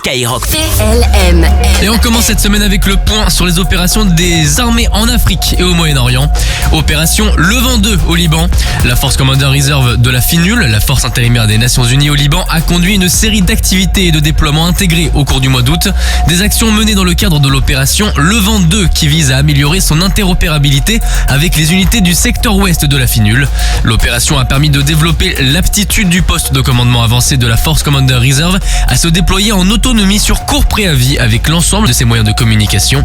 Skyrock PLM. Et on commence cette semaine avec le point sur les opérations des armées en Afrique et au Moyen-Orient. Opération Levant 2 au Liban. La Force Commander Reserve de la FINUL, la force intérimaire des Nations Unies au Liban, a conduit une série d'activités et de déploiements intégrés au cours du mois d'août. Des actions menées dans le cadre de l'opération Levant 2 qui vise à améliorer son interopérabilité avec les unités du secteur ouest de la FINUL. L'opération a permis de développer l'aptitude du poste de commandement avancé de la Force Commander Reserve à se déployer en autonomie sur court préavis avec l'ensemble de ses moyens de communication.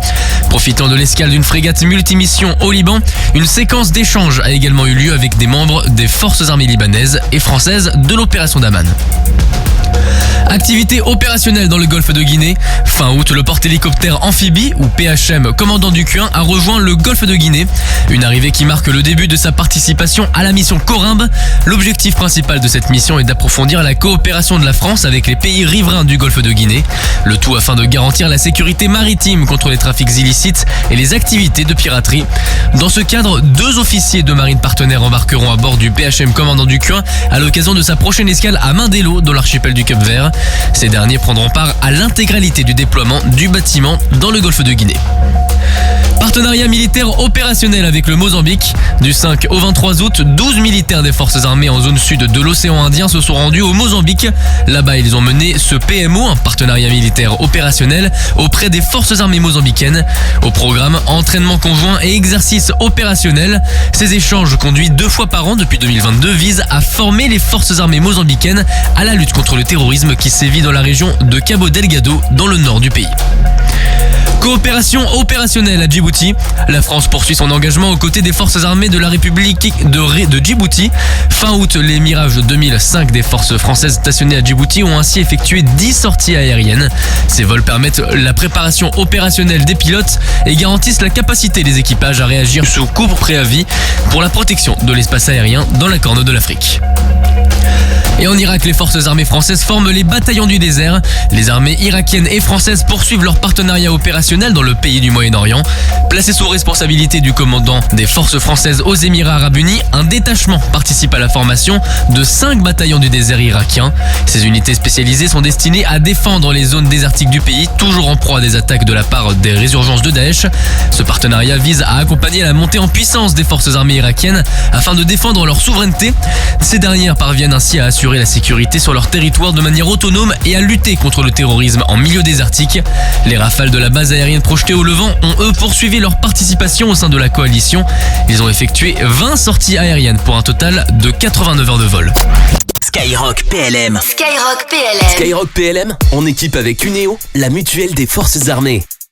Profitant de l'escale d'une frégate multimission au Liban, une séquence d'échange a également eu lieu avec des membres des forces armées libanaises et françaises de l'opération Daman. Activité opérationnelle dans le golfe de Guinée. Fin août, le porte-hélicoptère amphibie, ou PHM, commandant du Q1, a rejoint le golfe de Guinée. Une arrivée qui marque le début de sa participation à la mission Corimbe. L'objectif principal de cette mission est d'approfondir la coopération de la France avec les pays riverains du golfe de Guinée. Le tout afin de garantir la sécurité maritime contre les trafics illicites et les activités de piraterie. Dans ce cadre, 2 officiers de marine partenaires embarqueront à bord du PHM commandant du Q1 à l'occasion de sa prochaine escale à Mindelo dans l'archipel du Cap-Vert. Ces derniers prendront part à l'intégralité du déploiement du bâtiment dans le golfe de Guinée. Partenariat militaire opérationnel avec le Mozambique. Du 5 au 23 août, 12 militaires des forces armées en zone sud de l'océan Indien se sont rendus au Mozambique. Là-bas, ils ont mené ce PMO, un partenariat militaire opérationnel, auprès des forces armées mozambicaines. Au programme, entraînement conjoint et exercice opérationnel. Ces échanges conduits 2 fois par an depuis 2022 visent à former les forces armées mozambicaines à la lutte contre le terrorisme qui sévit dans la région de Cabo Delgado, dans le nord du pays. Coopération opérationnelle à Djibouti. La France poursuit son engagement aux côtés des forces armées de la République de Djibouti. Fin août, les Mirage 2005 des forces françaises stationnées à Djibouti ont ainsi effectué 10 sorties aériennes. Ces vols permettent la préparation opérationnelle des pilotes et garantissent la capacité des équipages à réagir sous court préavis pour la protection de l'espace aérien dans la Corne de l'Afrique. Et en Irak, les forces armées françaises forment les bataillons du désert. Les armées irakiennes et françaises poursuivent leur partenariat opérationnel dans le pays du Moyen-Orient. Placé sous responsabilité du commandant des forces françaises aux Émirats Arabes Unis, un détachement participe à la formation de 5 bataillons du désert irakien. Ces unités spécialisées sont destinées à défendre les zones désertiques du pays, toujours en proie à des attaques de la part des résurgences de Daesh. Ce partenariat vise à accompagner la montée en puissance des forces armées irakiennes afin de défendre leur souveraineté. Ces dernières parviennent ainsi à assurer la sécurité sur leur territoire de manière autonome et à lutter contre le terrorisme en milieu désertique. Les Rafales de la base aérienne projetée au Levant ont eux poursuivi leur participation au sein de la coalition. Ils ont effectué 20 sorties aériennes pour un total de 89 heures de vol. Skyrock PLM. Skyrock PLM. Skyrock PLM, en équipe avec Uneo, la mutuelle des forces armées.